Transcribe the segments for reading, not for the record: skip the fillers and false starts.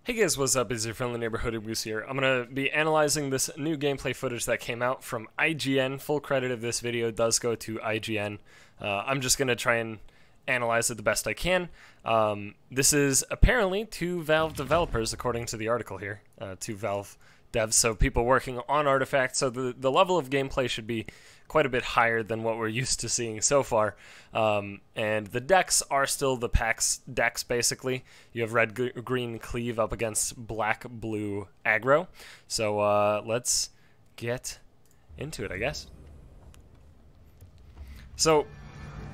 Hey guys, what's up? It's your friendly neighborhood UberGoose here. I'm going to be analyzing this new gameplay footage that came out from IGN. Full credit of this video does go to IGN. I'm just going to try and analyze it the best I can. This is apparently two Valve developers, according to the article here. Two Valve devs, so people working on Artifact, so the level of gameplay should be quite a bit higher than what we're used to seeing so far. And the decks are still the PAX decks, basically. You have red, green Cleave up against black, blue Aggro. So let's get into it, I guess. So,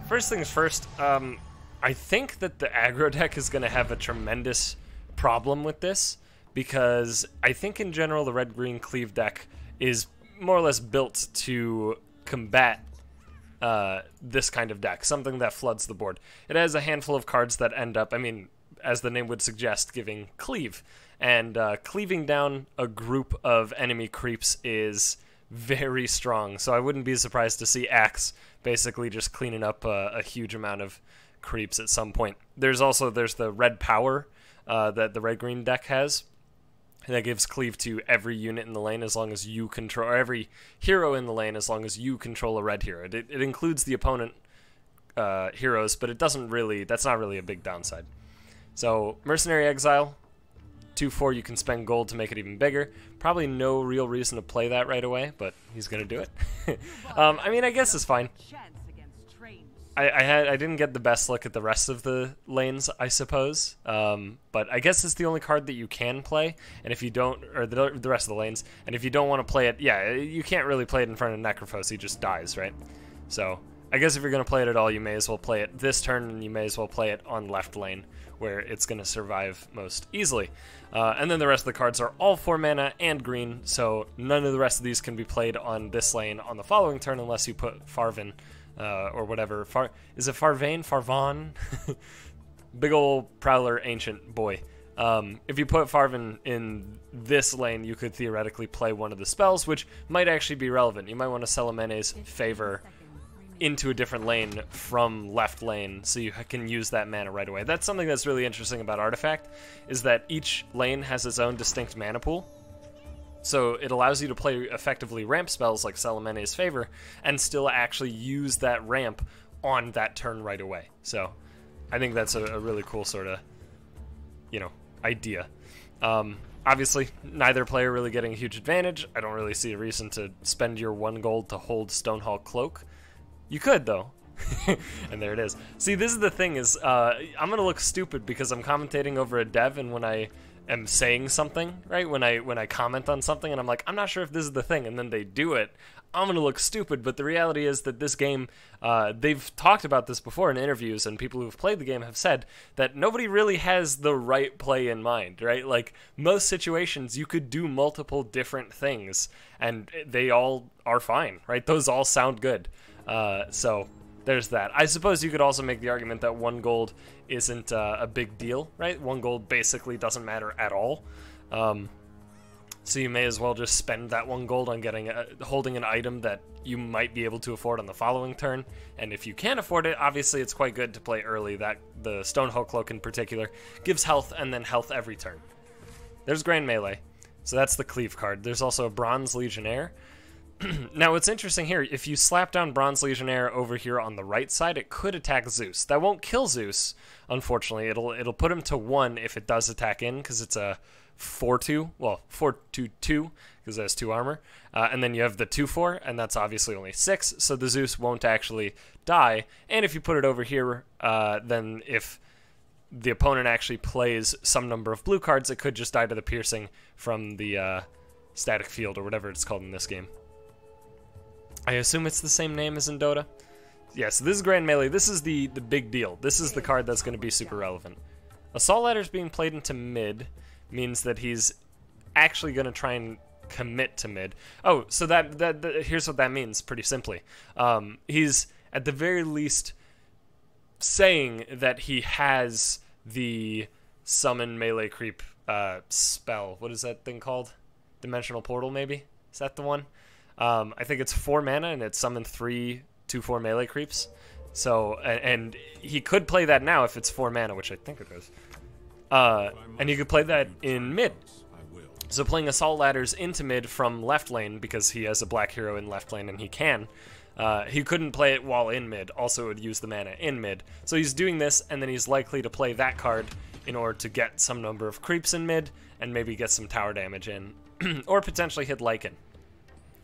first things first, I think that the Aggro deck is going to have a tremendous problem with this, because I think in general the red-green Cleave deck is more or less built to combat this kind of deck, something that floods the board. It has a handful of cards that end up, I mean, as the name would suggest, giving Cleave. And cleaving down a group of enemy creeps is very strong, so I wouldn't be surprised to see Axe basically just cleaning up a huge amount of creeps at some point. There's the red power that the red-green deck has. That gives Cleave to every unit in the lane as long as you control, or every hero in the lane as long as you control a red hero. It includes the opponent heroes, but it doesn't really, that's not really a big downside. So, Mercenary Exile, 2/4, you can spend gold to make it even bigger. Probably no real reason to play that right away, but he's going to do it. I mean, I guess it's fine. I didn't get the best look at the rest of the lanes, I suppose, but I guess it's the only card that you can play, and if you don't, or the rest of the lanes, and if you don't want to play it, yeah, you can't really play it in front of Necrophos, he just dies, right? So, I guess if you're going to play it at all, you may as well play it this turn, and you may as well play it on left lane, where it's going to survive most easily. And then the rest of the cards are all 4 mana and green, so none of the rest of these can be played on this lane on the following turn unless you put Farvin or whatever. Is it Farvane? Farvan? Big ol' Prowler Ancient boy. If you put Farvin in this lane, you could theoretically play one of the spells, which might actually be relevant. You might want to Selemene's Favor into a different lane from left lane, so you can use that mana right away. That's something that's really interesting about Artifact, is that each lane has its own distinct mana pool. So it allows you to play effectively ramp spells like Selemene's Favor and still actually use that ramp on that turn right away. So I think that's a really cool sort of, idea. Obviously, neither player really getting a huge advantage. I don't really see a reason to spend your 1 gold to hold Stonehall Cloak. You could, though. And there it is. See, this is the thing, is I'm going to look stupid because I'm commentating over a dev, and when I am saying something, right, when I comment on something and I'm like, I'm not sure if this is the thing, and then they do it, I'm gonna look stupid. But the reality is that this game, they've talked about this before in interviews, and people who've played the game have said that nobody really has the right play in mind, right? Like, most situations you could do multiple different things and they all are fine, right? Those all sound good. So there's that. I suppose you could also make the argument that 1 gold isn't a big deal, right? 1 gold basically doesn't matter at all. So you may as well just spend that 1 gold on holding an item that you might be able to afford on the following turn. And if you can't afford it, obviously it's quite good to play early. That the Stonehull Cloak in particular gives health, and then health every turn. There's Grand Melee. So that's the Cleave card. There's also a Bronze Legionnaire. Now, what's interesting here, if you slap down Bronze Legionnaire over here on the right side, it could attack Zeus. That won't kill Zeus, unfortunately. It'll put him to 1 if it does attack in, because it's a 4/2, well, 4/2/2, because it has 2 armor. And then you have the 2/4, and that's obviously only 6, so the Zeus won't actually die. And if you put it over here, then if the opponent actually plays some number of blue cards, it could just die to the piercing from the static field, or whatever it's called in this game. I assume it's the same name as in Dota. Yeah, so this is Grand Melee. This is the big deal. This is the card that's going to be super relevant. Assault Ladder's being played into mid means that he's actually going to try and commit to mid. Oh, so here's what that means, pretty simply. He's, at the very least, saying that he has the Summon Melee Creep spell. What is that thing called? Dimensional Portal, maybe? Is that the one? I think it's 4 mana, and it summoned 3 2/4 melee creeps. So, and he could play that now if it's 4 mana, which I think it is. And you could play that in mid. So playing Assault Ladders into mid from left lane, because he has a black hero in left lane and he can. He couldn't play it while in mid, also would use the mana in mid. So he's doing this, and then he's likely to play that card in order to get some number of creeps in mid, and maybe get some tower damage in, or potentially hit Lycan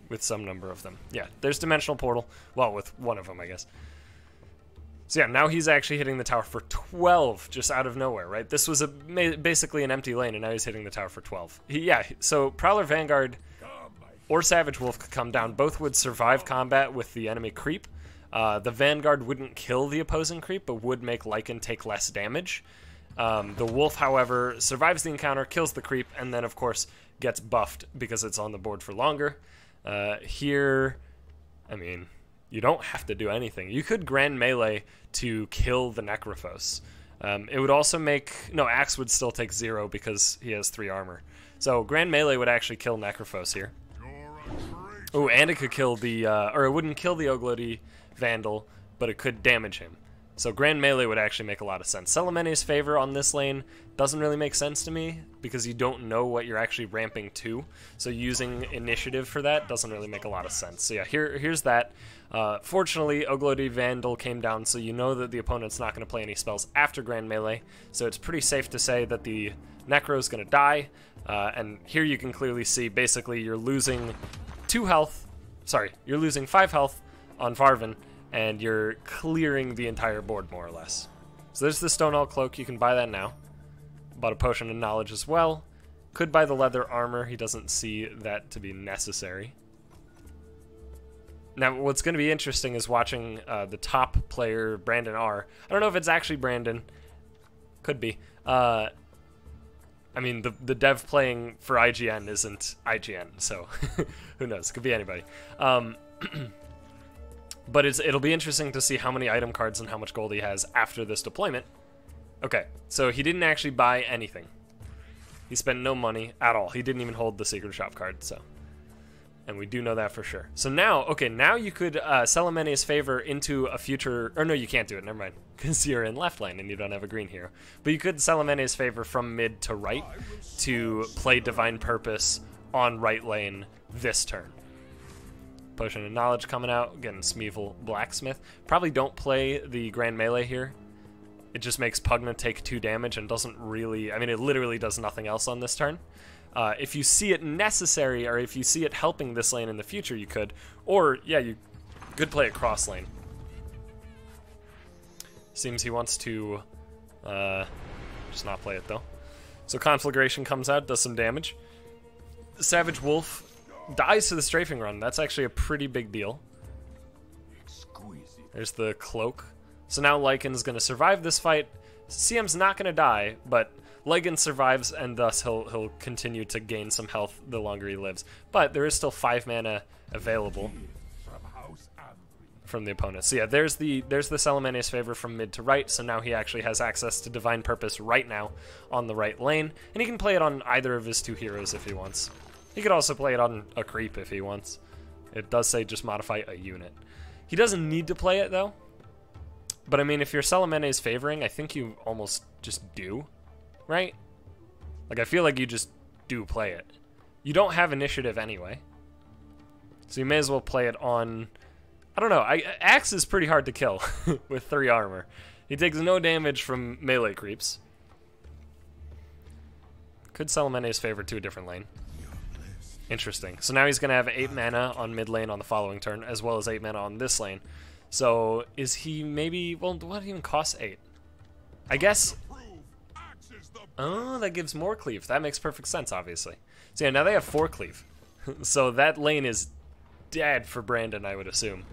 with some number of them. Yeah, there's Dimensional Portal, well, with one of them, I guess. So yeah, now he's actually hitting the tower for 12, just out of nowhere, right? This was basically an empty lane, and now he's hitting the tower for 12. Yeah, so Prowler Vanguard or Savage Wolf could come down. Both would survive combat with the enemy creep. The Vanguard wouldn't kill the opposing creep, but would make Lycan take less damage. The Wolf, however, survives the encounter, kills the creep, and then, of course, gets buffed because it's on the board for longer. Here, I mean, you don't have to do anything. You could Grand Melee to kill the Necrophos. It would also make... No, Axe would still take 0 because he has 3 armor. So Grand Melee would actually kill Necrophos here. Oh, and it could kill the... or it wouldn't kill the Oglody Vandal, but it could damage him. So Grand Melee would actually make a lot of sense. Celemene's Favor on this lane doesn't really make sense to me because you don't know what you're actually ramping to. So using Initiative for that doesn't really make a lot of sense. So yeah, here's that. Fortunately, Oglody Vandal came down, so you know that the opponent's not going to play any spells after Grand Melee. So it's pretty safe to say that the Necro's going to die. And here you can clearly see basically you're losing 2 health. Sorry, you're losing 5 health on Farvin, and you're clearing the entire board, more or less. So there's the Stone Owl Cloak. You can buy that now. Bought a Potion of Knowledge as well. Could buy the Leather Armor. He doesn't see that to be necessary. Now, what's going to be interesting is watching the top player, Brandon R. I don't know if it's actually Brandon. Could be. I mean, the dev playing for IGN isn't IGN, so who knows? Could be anybody. But it'll be interesting to see how many item cards and how much gold he has after this deployment. Okay, so he didn't actually buy anything. He spent no money at all. He didn't even hold the Secret Shop card, so... And we do know that for sure. So now, okay, now you could Celemene's Favor into a future... Or no, you can't do it, never mind. Because you're in left lane and you don't have a green hero. But you could Celemene's Favor from mid to right to play Divine Purpose on right lane this turn. Potion of Knowledge coming out, getting Smeevil Blacksmith. Probably don't play the Grand Melee here. It just makes Pugna take 2 damage and doesn't really... I mean, it literally does nothing else on this turn. If you see it necessary, or if you see it helping this lane in the future, you could. Or, yeah, you could play it cross lane. Seems he wants to just not play it, though. So Conflagration comes out, does some damage. Savage Wolf dies to the Strafing Run. That's actually a pretty big deal. There's the Cloak. So now Lycan's going to survive this fight. CM's not going to die, but Lycan survives, and thus he'll continue to gain some health the longer he lives. But there is still 5 mana available from the opponent. So yeah, there's the Celemene's Favor from mid to right, so now he actually has access to Divine Purpose right now on the right lane, and he can play it on either of his 2 heroes if he wants. He could also play it on a creep if he wants. It does say just modify a unit. He doesn't need to play it, though. But, I mean, if you're Celemene's favoring, I think you almost just do, right? Like, I feel like you just do play it. You don't have initiative anyway. So you may as well play it on... I don't know. Axe is pretty hard to kill with 3 armor. He takes no damage from melee creeps. Could Celemene's favor to a different lane. Interesting. So now he's going to have 8 mana on mid lane on the following turn, as well as 8 mana on this lane. So is he maybe... Well, what even costs 8? I guess... Oh, that gives more cleave. That makes perfect sense, obviously. So yeah, now they have 4 cleave. So that lane is dead for Brandon, I would assume,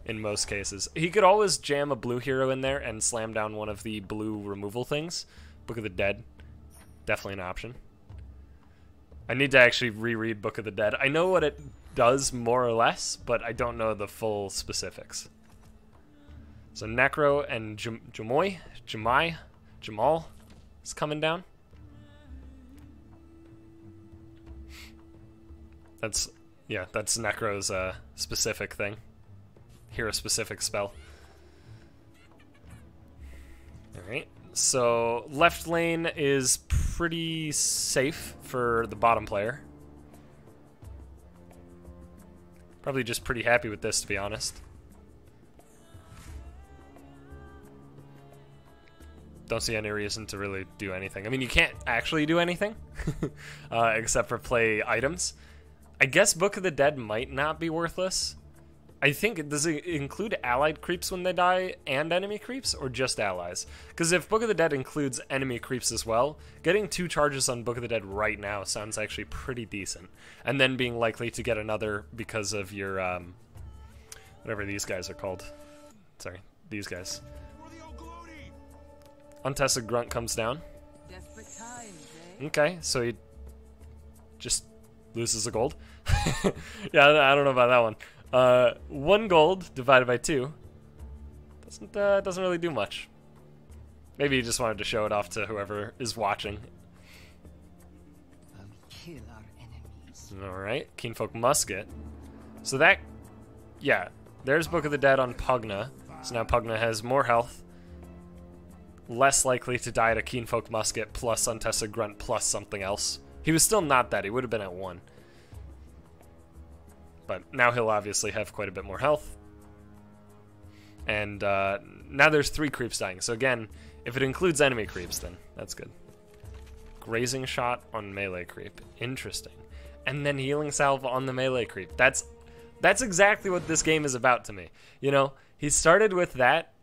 in most cases. He could always jam a blue hero in there and slam down one of the blue removal things. Book of the Dead. Definitely an option. I need to actually reread Book of the Dead. I know what it does, more or less, but I don't know the full specifics. So Necro and Jamal is coming down. That's Necro's specific thing. Hero specific spell. Alright, So left lane is pretty safe for the bottom player. Probably just pretty happy with this, to be honest. Don't see any reason to really do anything. I mean, you can't actually do anything except for play items. I guess Book of the Dead might not be worthless. I think, does it include allied creeps when they die and enemy creeps, or just allies? Because if Book of the Dead includes enemy creeps as well, getting 2 charges on Book of the Dead right now sounds actually pretty decent. And then being likely to get another because of your, whatever these guys are called. Sorry, these guys. Untested Grunt comes down. Okay, so he just loses a gold. Yeah, I don't know about that one. 1 gold divided by 2 doesn't really do much. Maybe he just wanted to show it off to whoever is watching. Kill our enemies. All right, Keenfolk Musket. So that, yeah, there's Book of the Dead on Pugna. So now Pugna has more health, less likely to die to Keenfolk Musket plus Untested Grunt plus something else. He was still not that. He would have been at 1. But now he'll obviously have quite a bit more health. And now there's 3 creeps dying. So again, if it includes enemy creeps, then that's good. Grazing shot on melee creep. Interesting. And then healing salve on the melee creep. That's exactly what this game is about to me. You know, he started with that,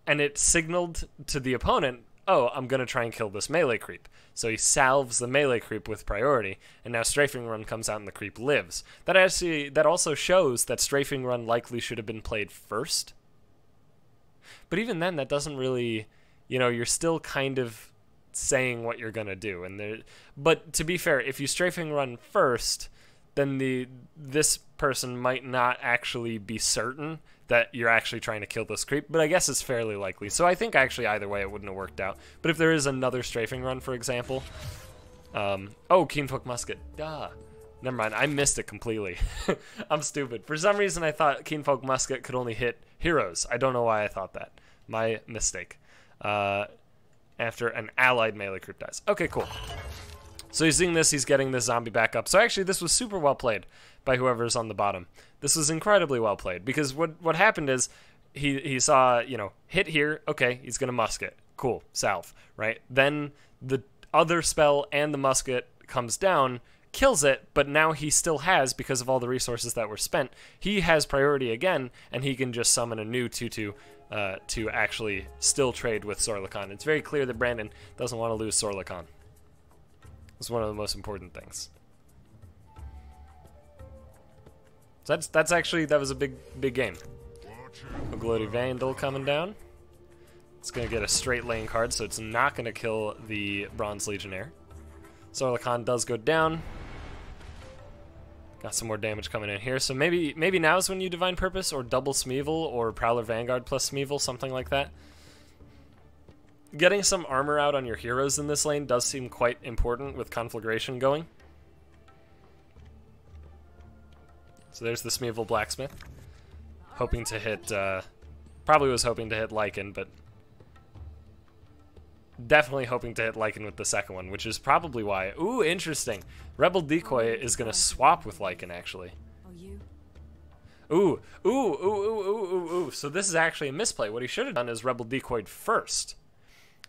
and it signaled to the opponent, oh, I'm going to try and kill this melee creep. So he salves the melee creep with priority, and now Strafing Run comes out and the creep lives. That also shows that Strafing Run likely should have been played first. But even then, that doesn't really, you know, you're still kind of saying what you're going to do. But to be fair, if you Strafing Run first, then this person might not actually be certain that you're actually trying to kill this creep, but I guess it's fairly likely. So I think actually either way it wouldn't have worked out. But if there is another Strafing Run, for example, oh, Keenfolk Musket, duh. Never mind, I missed it completely. I'm stupid. For some reason I thought Keenfolk Musket could only hit heroes. I don't know why I thought that. My mistake. After an allied melee creep dies. Okay, cool. So he's doing this, he's getting this zombie back up. So actually this was super well played by whoever's on the bottom. This was incredibly well played, because what happened is he saw, you know, hit here, okay, he's gonna musket. Cool, salve, right? Then the other spell and the musket comes down, kills it, but now he still has, because of all the resources that were spent, he has priority again, and he can just summon a new 2/2 to actually still trade with Sorlikon. It's very clear that Brandon doesn't want to lose Sorlikon. It's one of the most important things. So that was a big game. A Gloaty Vandal coming down. It's gonna get a straight lane card, so it's not gonna kill the Bronze Legionnaire. Sorlikon does go down. Got some more damage coming in here, so maybe now's when you Divine Purpose or double Smeevil or Prowler Vanguard plus Smeevil, something like that. Getting some armor out on your heroes in this lane does seem quite important with Conflagration going. So there's the Smeevil Blacksmith. Hoping to hit, probably was hoping to hit Lycan, but definitely hoping to hit Lycan with the second one, which is probably why. Ooh, interesting. Rebel Decoy is going to swap with Lycan, actually. Ooh. So this is actually a misplay. What he should have done is Rebel Decoyed first.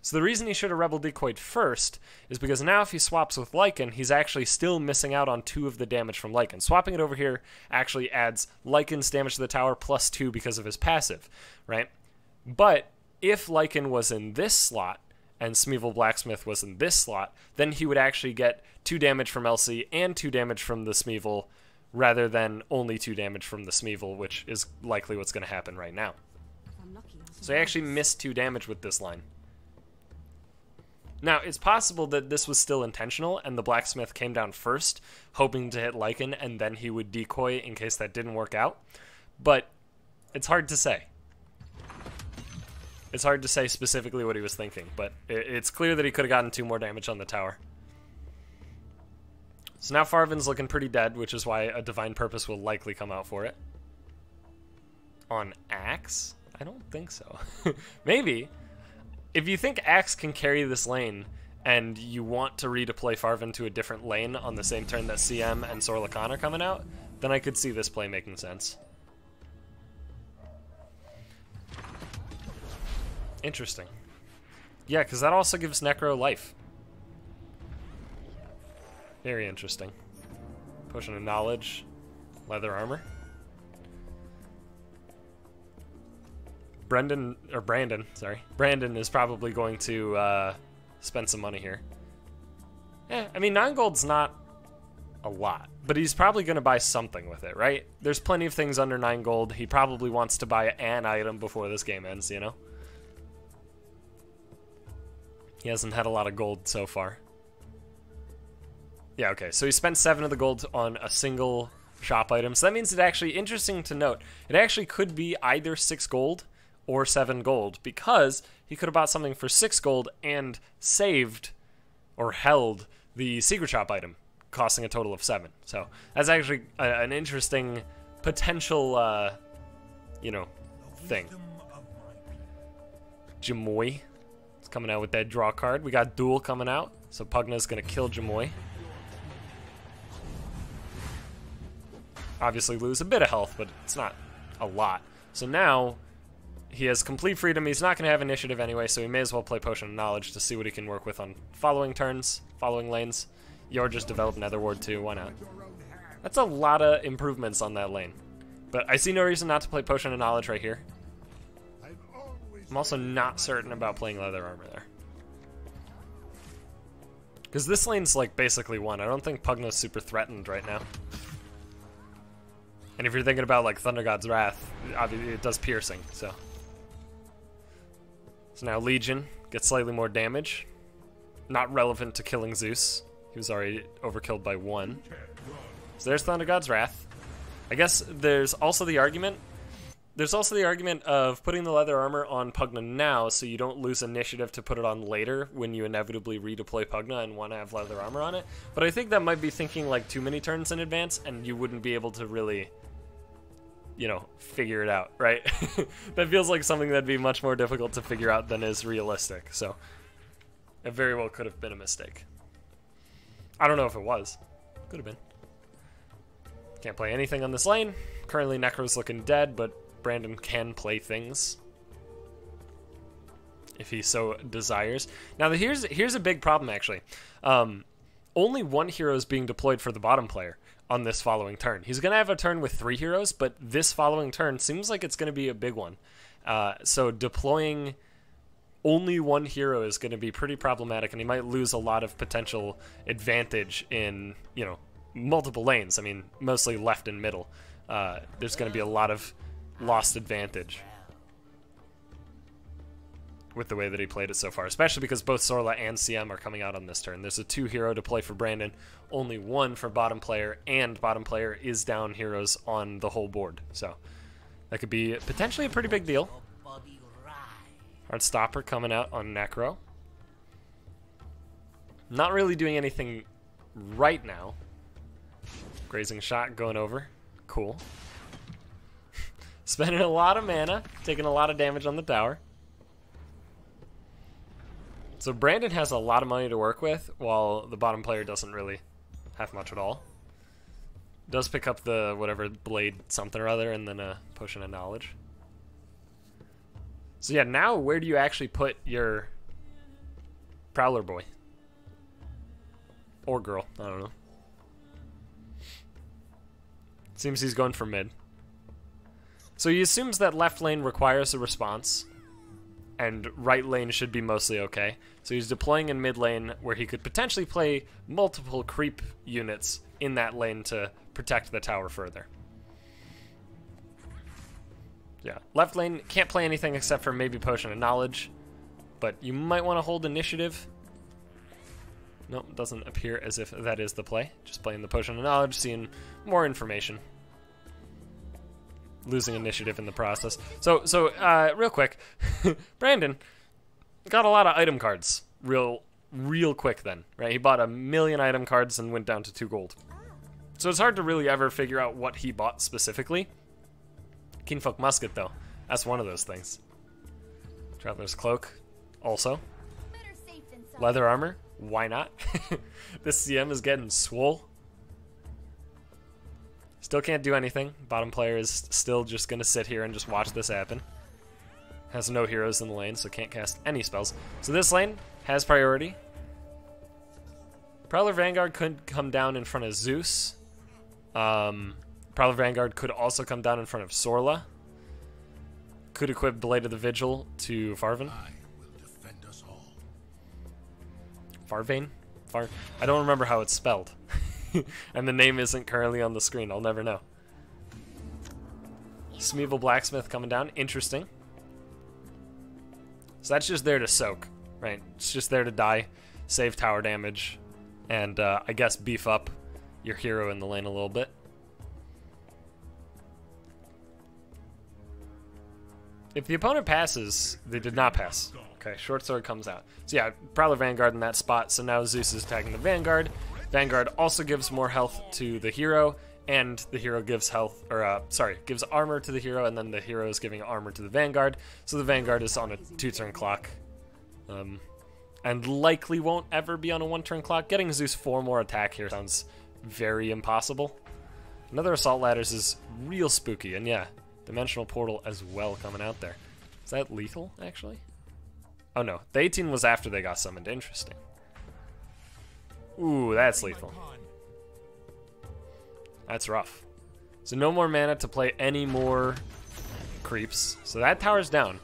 So the reason he should have Rebel Decoyed first is because now if he swaps with Lycan, he's actually still missing out on 2 of the damage from Lycan. Swapping it over here actually adds Lycan's damage to the tower plus 2 because of his passive, right? But if Lycan was in this slot and Smeevil Blacksmith was in this slot, then he would actually get 2 damage from Elsie and 2 damage from the Smeevil rather than only 2 damage from the Smeevil, which is likely what's going to happen right now. So he actually missed 2 damage with this line. Now, it's possible that this was still intentional and the Blacksmith came down first, hoping to hit Lycan, and then he would decoy in case that didn't work out. But it's hard to say. It's hard to say specifically what he was thinking, but it's clear that he could have gotten 2 more damage on the tower. So now Farvin's looking pretty dead, which is why a Divine Purpose will likely come out for it. On Axe? I don't think so. Maybe. if you think Axe can carry this lane and you want to redeploy Farvan to a different lane on the same turn that CM and Sorlakan are coming out, then I could see this play making sense. Interesting. Yeah, because that also gives Necro life. Very interesting. Potion of Knowledge, leather armor. Brandon is probably going to spend some money here. I mean, 9 gold's not a lot, but he's probably going to buy something with it, right? There's plenty of things under 9 gold. He probably wants to buy an item before this game ends, you know? He hasn't had a lot of gold so far. Yeah, okay, so he spent 7 of the gold on a single shop item. So that means it actually, interesting to note, it actually could be either 6 gold or 7 gold, because he could have bought something for 6 gold and saved or held the secret shop item, costing a total of 7. So that's actually an interesting potential, you know, thing. Jamoy is coming out with that draw card. We got Duel coming out, so Pugna's going to kill Jamoy. Obviously lose a bit of health, but it's not a lot. So now he has complete freedom. He's not going to have initiative anyway, so he may as well play Potion of Knowledge to see what he can work with on following turns, following lanes. Or just develop Nether Ward too, why not? That's a lot of improvements on that lane. But I see no reason not to play Potion of Knowledge right here. I'm also not certain about playing Leather Armor there. Because this lane's like basically won. I don't think Pugna's super threatened right now. And if you're thinking about like Thunder God's Wrath, obviously it does piercing, so. So now Legion gets slightly more damage. Not relevant to killing Zeus. He was already overkilled by 1. So there's Thunder God's Wrath. I guess there's also the argument. There's also the argument of putting the leather armor on Pugna now so you don't lose initiative to put it on later when you inevitably redeploy Pugna and want to have leather armor on it. But I think that might be thinking like too many turns in advance and you wouldn't be able to really, you know, figure it out, right? That feels like something that'd be much more difficult to figure out than is realistic. So it very well could have been a mistake. I don't know if it was. Could have been. Can't play anything on this lane. Currently Necro's looking dead, but Brandon can play things if he so desires. Now here's a big problem actually. Only 1 hero is being deployed for the bottom player on this following turn. He's going to have a turn with 3 heroes, but this following turn seems like it's going to be a big one. So deploying only 1 hero is going to be pretty problematic, and he might lose a lot of potential advantage in, you know, multiple lanes. I mean, mostly left and middle. There's going to be a lot of lost advantage with the way that he played it so far, especially because both Sorla and CM are coming out on this turn. There's a 2 hero to play for Brandon, only 1 for bottom player, and bottom player is down heroes on the whole board. So that could be potentially a pretty big deal. Heartstopper coming out on Necro. Not really doing anything right now. Grazing shot going over. Cool. Spending a lot of mana, taking a lot of damage on the tower. So Brandon has a lot of money to work with, while the bottom player doesn't really have much at all. Does pick up the whatever blade something or other, and then a Potion of Knowledge. So yeah, now where do you actually put your Prowler boy? Or girl, I don't know. Seems he's going for mid. So he assumes that left lane requires a response, and right lane should be mostly okay. So he's deploying in mid lane where he could potentially play multiple creep units in that lane to protect the tower further. Yeah, left lane can't play anything except for maybe Potion of Knowledge, but you might want to hold initiative. Nope, doesn't appear as if that is the play. Just playing the Potion of Knowledge, seeing more information. Losing initiative in the process. So real quick, Brandon got a lot of item cards real quick then, right? He bought 1 million item cards and went down to 2 gold. So it's hard to really ever figure out what he bought specifically. Kingfolk Musket, though, that's one of those things. Traveler's Cloak, also. Better safe than sorry. Leather armor, why not? This CM is getting swole. Still can't do anything. Bottom player is still just gonna sit here and just watch this happen. Has no heroes in the lane, so can't cast any spells. So this lane has priority. Prowler Vanguard could come down in front of Zeus. Prowler Vanguard could also come down in front of Sorla. Could equip Blade of the Vigil to Farvin. I will defend us all. Farvane? I don't remember how it's spelled. And the name isn't currently on the screen. I'll never know. Smeevil Blacksmith coming down. Interesting. So that's just there to soak, right? It's just there to die, save tower damage, and I guess beef up your hero in the lane a little bit. If the opponent passes, they did not pass. Okay, short sword comes out. So yeah, Prowler Vanguard in that spot, so now Zeus is attacking the Vanguard. Vanguard also gives more health to the hero, and the hero gives gives armor to the hero, and then the hero is giving armor to the Vanguard. So the Vanguard is on a 2-turn clock, and likely won't ever be on a 1-turn clock. Getting Zeus 4 more attack here sounds very impossible. Another Assault Ladders is real spooky, and yeah, Dimensional Portal as well coming out there. Is that lethal, actually? Oh no, the 18 was after they got summoned. Interesting. Ooh, that's lethal. That's rough. So no more mana to play any more creeps. So that tower's down.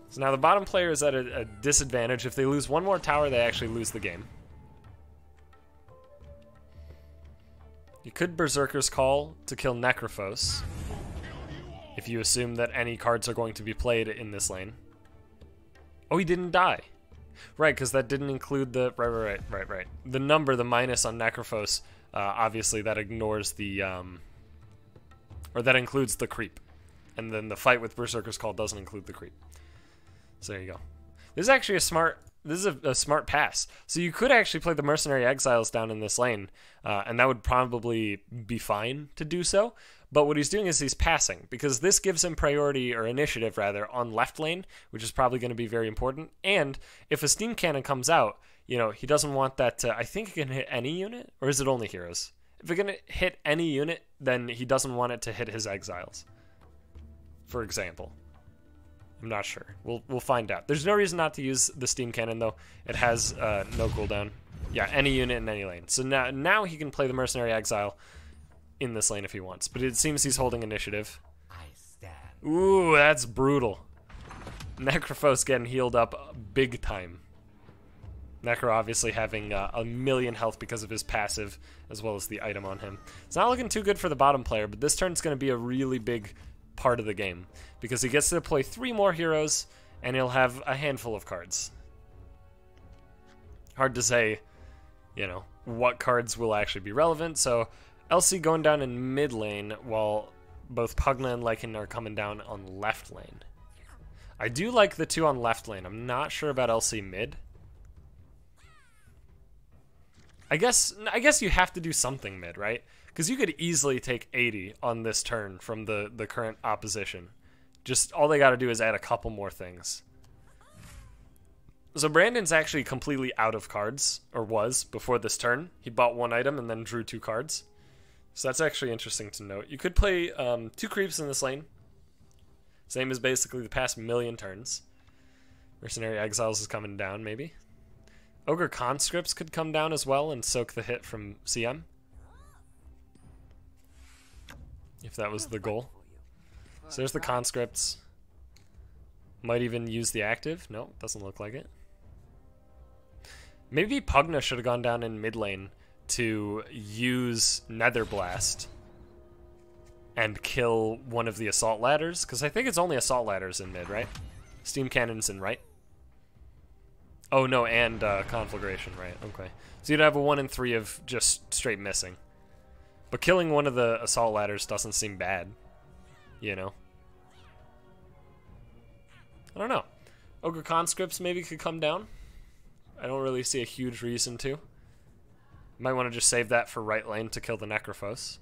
So now the bottom player is at a disadvantage. If they lose one more tower, they actually lose the game. You could Berserker's Call to kill Necrophos, if you assume that any cards are going to be played in this lane. Oh, he didn't die. Right, because that didn't include the... Right. The number, the minus on Necrophos, obviously that ignores the... or that includes the creep. And then the fight with Berserker's Call doesn't include the creep. So there you go. This is actually a smart... This is a smart pass. So you could actually play the Mercenary Exiles down in this lane, and that would probably be fine to do so. But what he's doing is he's passing, because this gives him priority, or initiative rather, on left lane, which is probably going to be very important. And if a Steam Cannon comes out, you know, he doesn't want that to... I think it can hit any unit, or is it only heroes? If it can hit any unit, then he doesn't want it to hit his Exiles, for example. I'm not sure. We'll find out. There's no reason not to use the Steam Cannon, though. It has no cooldown. Yeah, any unit in any lane. So now he can play the Mercenary Exile in this lane if he wants. But it seems he's holding initiative. I stand. Ooh, that's brutal. Necrophos getting healed up big time. Necro obviously having a million health because of his passive, as well as the item on him. It's not looking too good for the bottom player, but this turn's going to be a really big part of the game, because he gets to deploy 3 more heroes, and he'll have a handful of cards. Hard to say, you know, what cards will actually be relevant. So LC going down in mid lane, while both Pugna and Lycan are coming down on left lane. I do like the 2 on left lane. I'm not sure about LC mid. I guess you have to do something mid, right? Because you could easily take 80 on this turn from the current opposition. Just all they got to do is add a couple more things. So Brandon's actually completely out of cards, or was, before this turn. He bought 1 item and then drew 2 cards. So that's actually interesting to note. You could play 2 creeps in this lane. Same as basically the past million turns. Mercenary Exiles is coming down, maybe. Ogre Conscripts could come down as well and soak the hit from CM, if that was the goal. So there's the Conscripts. Might even use the active. No, doesn't look like it. Maybe Pugna should have gone down in mid lane to use Nether Blast and kill one of the Assault Ladders, because I think it's only Assault Ladders in mid, right? Steam Cannon's in right. Oh no, and Conflagration, right? Okay. So you'd have a 1 in 3 of just straight missing. But killing one of the Assault Ladders doesn't seem bad, you know? I don't know. Ogre Conscripts maybe could come down. I don't really see a huge reason to. Might want to just save that for right lane to kill the Necrophos.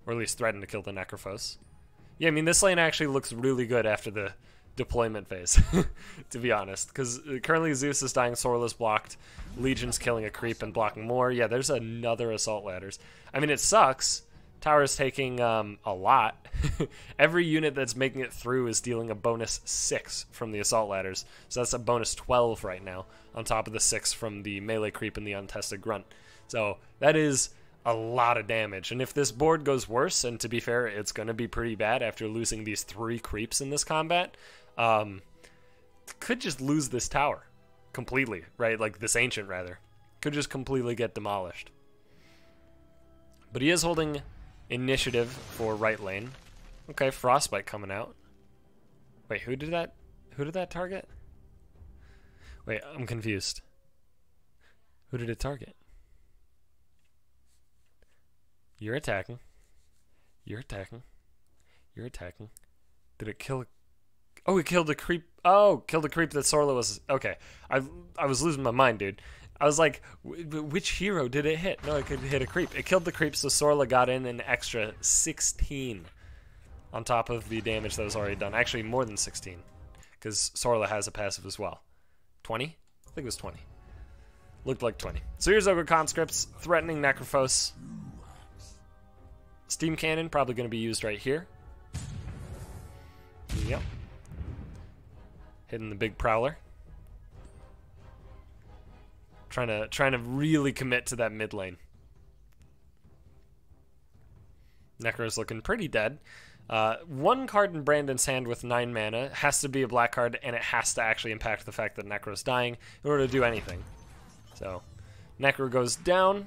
Or at least threaten to kill the Necrophos. Yeah, I mean, this lane actually looks really good after the deployment phase, to be honest. Because currently Zeus is dying, Sorla's blocked, Legion's killing a creep and blocking more. Yeah, there's another assault ladders. I mean, it sucks. Tower's taking a lot. Every unit that's making it through is dealing a bonus 6 from the assault ladders. So that's a bonus 12 right now, on top of the 6 from the melee creep and the untested grunt. So that is a lot of damage. And if this board goes worse, and to be fair, it's going to be pretty bad after losing these 3 creeps in this combat, could just lose this tower completely, right? Like this ancient, rather. Could just completely get demolished. But he is holding initiative for right lane. Okay, Frostbite coming out. Wait, who did that? Who did that target? Wait, I'm confused. Who did it target? You're attacking. You're attacking. You're attacking. Did it kill? Oh, it killed a creep. Oh, killed a creep that Sorla was. Okay, I was losing my mind, dude. I was like, which hero did it hit? No, it could hit a creep. It killed the creep, so Sorla got in an extra 16 on top of the damage that was already done. Actually, more than 16, because Sorla has a passive as well. 20? I think it was 20. Looked like 20. So here's Ogre Conscripts, threatening Necrophos. Steam Cannon, probably going to be used right here. Yep. Hitting the big Prowler. Trying to really commit to that mid lane. Necro's looking pretty dead. One card in Brandon's hand with 9 mana has to be a black card, and it has to actually impact the fact that Necro's dying in order to do anything. So, Necro goes down.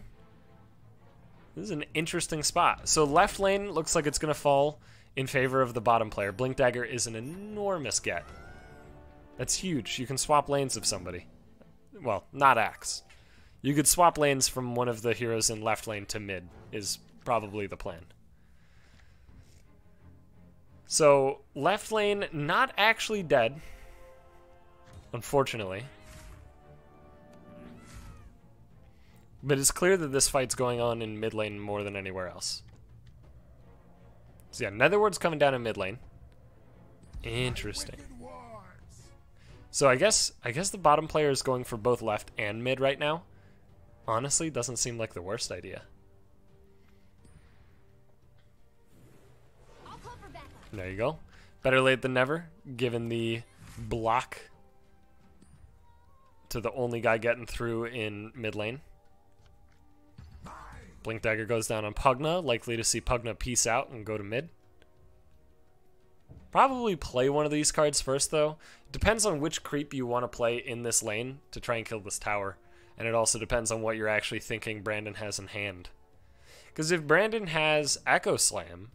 This is an interesting spot. So left lane looks like it's going to fall in favor of the bottom player. Blink Dagger is an enormous get. That's huge. You can swap lanes of somebody. Well, not Axe. You could swap lanes from one of the heroes in left lane to mid, is probably the plan. So, left lane not actually dead, unfortunately. But it's clear that this fight's going on in mid lane more than anywhere else. So yeah, Netherward's coming down in mid lane. Interesting. So I guess the bottom player is going for both left and mid right now. Honestly, doesn't seem like the worst idea. There you go. Better late than never, given the block to the only guy getting through in mid lane. Blink Dagger goes down on Pugna, likely to see Pugna peace out and go to mid. Probably play one of these cards first, though. Depends on which creep you want to play in this lane to try and kill this tower. And it also depends on what you're actually thinking Brandon has in hand. Because if Brandon has Echo Slam,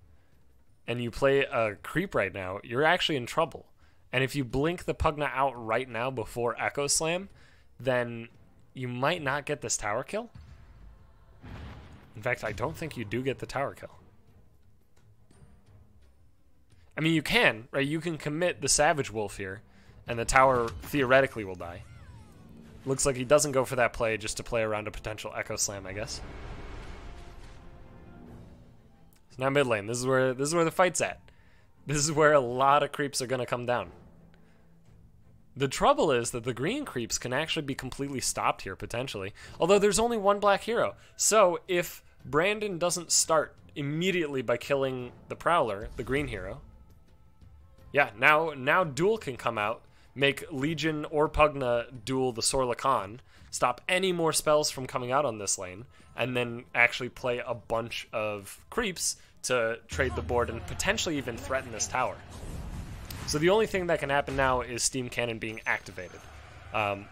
and you play a creep right now, you're actually in trouble. And if you blink the Pugna out right now before Echo Slam, then you might not get this tower kill. In fact, I don't think you do get the tower kill. I mean, you can, right? You can commit the Savage Wolf here, and the tower theoretically will die. Looks like he doesn't go for that play just to play around a potential Echo Slam, I guess. So now mid lane. This is where the fight's at. This is where a lot of creeps are going to come down. The trouble is that the green creeps can actually be completely stopped here, potentially. Although there's only one black hero. So if Brandon doesn't start immediately by killing the Prowler, the green hero, yeah, now Duel can come out, make Legion or Pugna duel the Sorla Khan, stop any more spells from coming out on this lane, and then actually play a bunch of creeps to trade the board and potentially even threaten this tower. So the only thing that can happen now is Steam Cannon being activated,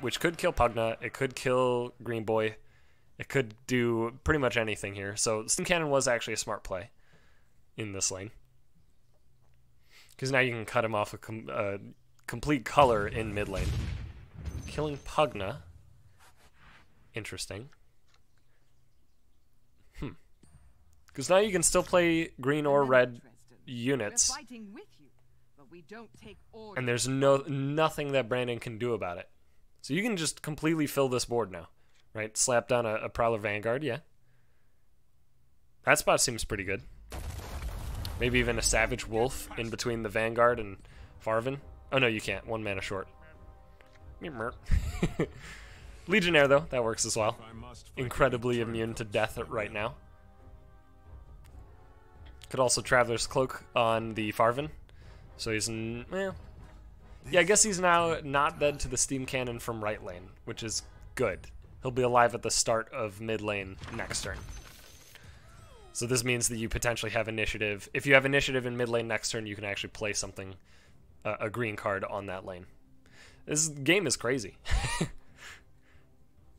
which could kill Pugna, it could kill Green Boy, it could do pretty much anything here. So Steam Cannon was actually a smart play in this lane. Because now you can cut him off a complete color in mid lane. Killing Pugna. Interesting. Because now you can still play green or red units. And there's nothing that Brandon can do about it. So you can just completely fill this board now. Right? Slap down a Prowler Vanguard, yeah. That spot seems pretty good. Maybe even a Savage Wolf in between the Vanguard and Farvin. Oh no, you can't. 1 mana short. Legionnaire though, that works as well. Incredibly immune to death right now. Could also Traveler's Cloak on the Farvin. So he's, well, yeah, I guess he's now not dead to the Steam Cannon from right lane, which is good. He'll be alive at the start of mid lane next turn. So this means that you potentially have initiative. If you have initiative in mid lane next turn, you can actually play something, a green card on that lane. This game is crazy.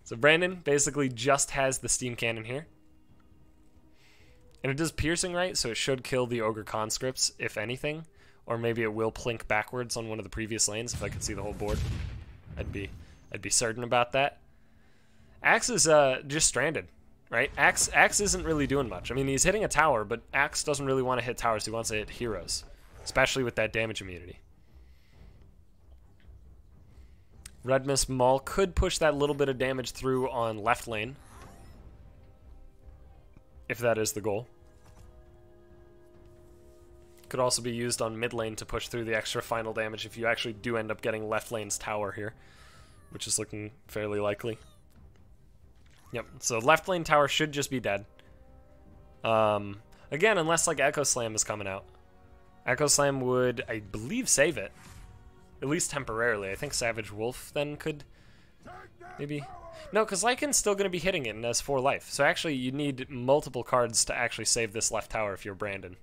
So Brandon basically just has the Steam Cannon here. And it does piercing, right? So it should kill the Ogre Conscripts, if anything. Or maybe it will plink backwards on one of the previous lanes if I could see the whole board. I'd be certain about that. Axe is just stranded, right? Axe isn't really doing much. I mean, he's hitting a tower, but Axe doesn't really want to hit towers. He wants to hit heroes, especially with that damage immunity. Red Mist Maul could push that little bit of damage through on left lane, if that is the goal. Could also be used on mid lane to push through the extra final damage if you actually do end up getting left lane's tower here, which is looking fairly likely. Yep, so left lane tower should just be dead. Again, unless like Echo Slam is coming out. Echo Slam would, I believe, save it. At least temporarily. I think Savage Wolf then could maybe... No, because Lycan's still going to be hitting it and has 4 life. So actually you need multiple cards to actually save this left tower if you're Brandon.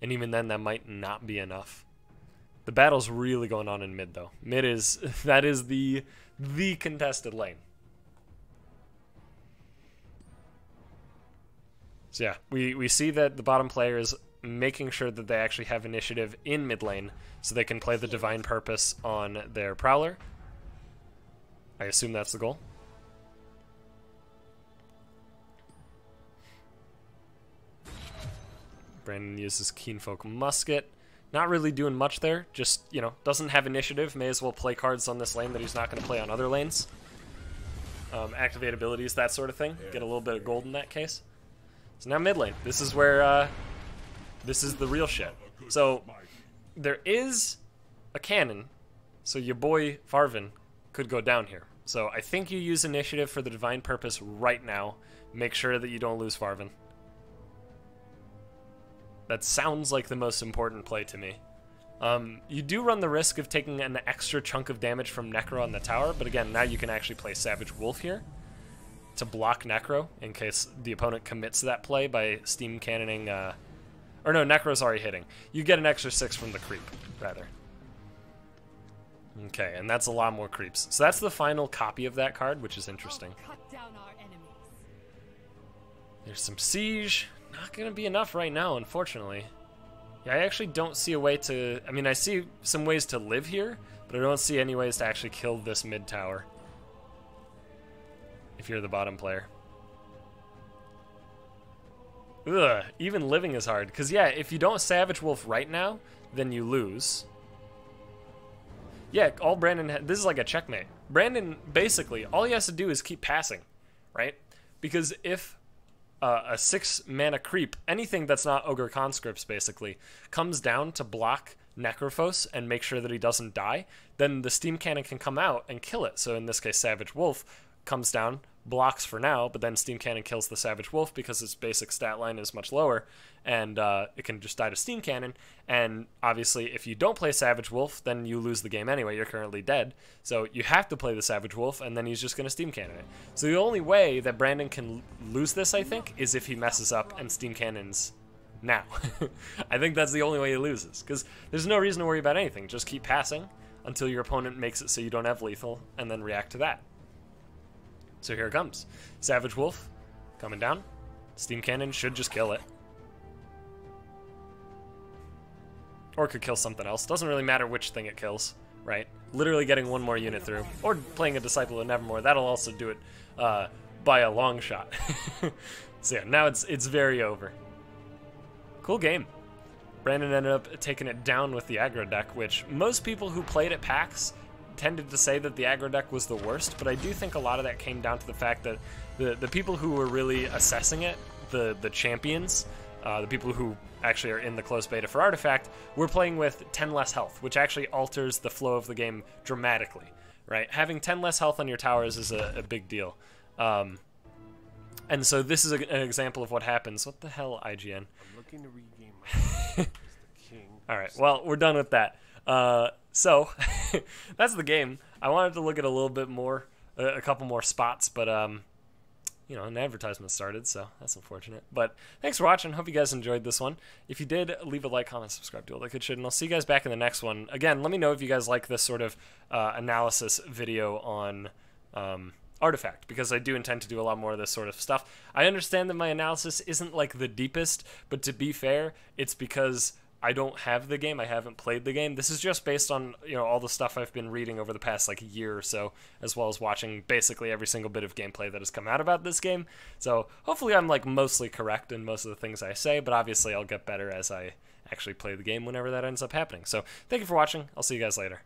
And even then, that might not be enough. The battle's really going on in mid, though. Mid is... that is the contested lane. So yeah, we see that the bottom player is making sure that they actually have initiative in mid lane so they can play the Divine Purpose on their Prowler. I assume that's the goal. Brandon uses Keenfolk Musket. Not really doing much there. Just, you know, doesn't have initiative. May as well play cards on this lane that he's not going to play on other lanes. Activate abilities, that sort of thing. Get a little bit of gold in that case. So now mid lane. This is where, this is the real shit. So, there is a cannon. So your boy Farvin could go down here. So I think you use initiative for the Divine Purpose right now. Make sure that you don't lose Farvin. That sounds like the most important play to me. You do run the risk of taking an extra chunk of damage from Necro on the tower, but again, now you can actually play Savage Wolf here to block Necro in case the opponent commits to that play by Steam Cannoning. Or no, Necro's already hitting. You get an extra 6 from the creep, rather. Okay, and that's a lot more creeps. So that's the final copy of that card, which is interesting. There's some siege. Not going to be enough right now, unfortunately. Yeah, I actually don't see a way to... I mean, I see some ways to live here, but I don't see any ways to actually kill this mid tower. If you're the bottom player. Ugh, even living is hard. Because, yeah, if you don't Savage Wolf right now, then you lose. Yeah, all Brandon... This is like a checkmate. Brandon, basically, all he has to do is keep passing, right? Because if... a 6 mana creep, anything that's not Ogre Conscripts basically, comes down to block Necrophos and make sure that he doesn't die, then the Steam Cannon can come out and kill it. So in this case, Savage Wolf comes down, blocks for now, but then Steam Cannon kills the Savage Wolf because its basic stat line is much lower, and it can just die to Steam Cannon. And obviously, if you don't play Savage Wolf, then you lose the game anyway. You're currently dead. So you have to play the Savage Wolf, and then he's just going to Steam Cannon it. So the only way that Brandon can lose this, I think, is if he messes up and Steam Cannons now. I think that's the only way he loses, because there's no reason to worry about anything. Just keep passing until your opponent makes it so you don't have lethal, and then react to that. So here it comes. Savage Wolf coming down. Steam Cannon should just kill it. Or it could kill something else. Doesn't really matter which thing it kills, right? Literally getting one more unit through. Or playing a Disciple of Nevermore. That'll also do it by a long shot. So yeah, now it's very over. Cool game. Brandon ended up taking it down with the aggro deck, which most people who played at PAX tended to say that the aggro deck was the worst, but I do think a lot of that came down to the fact that the people who were really assessing it, the champions, the people who actually are in the closed beta for Artifact, we're playing with 10 less health, which actually alters the flow of the game dramatically, right? Having 10 less health on your towers is a big deal. And so this is an example of what happens. What the hell, IGN? I'm looking to regain my as the king. All right, well, we're done with that. So that's the game. I wanted to look at a little bit more, a couple more spots, but you know, an advertisement started, so that's unfortunate. But thanks for watching. Hope you guys enjoyed this one. If you did, leave a like, comment, subscribe, do all that good shit, and I'll see you guys back in the next one. Again, let me know if you guys like this sort of analysis video on Artifact, because I do intend to do a lot more of this sort of stuff. I understand that my analysis isn't like the deepest, but to be fair, it's because I don't have the game. I haven't played the game. This is just based on, you know, all the stuff I've been reading over the past like year or so, as well as watching basically every single bit of gameplay that has come out about this game. So hopefully I'm like mostly correct in most of the things I say, but obviously I'll get better as I actually play the game whenever that ends up happening. So thank you for watching. I'll see you guys later.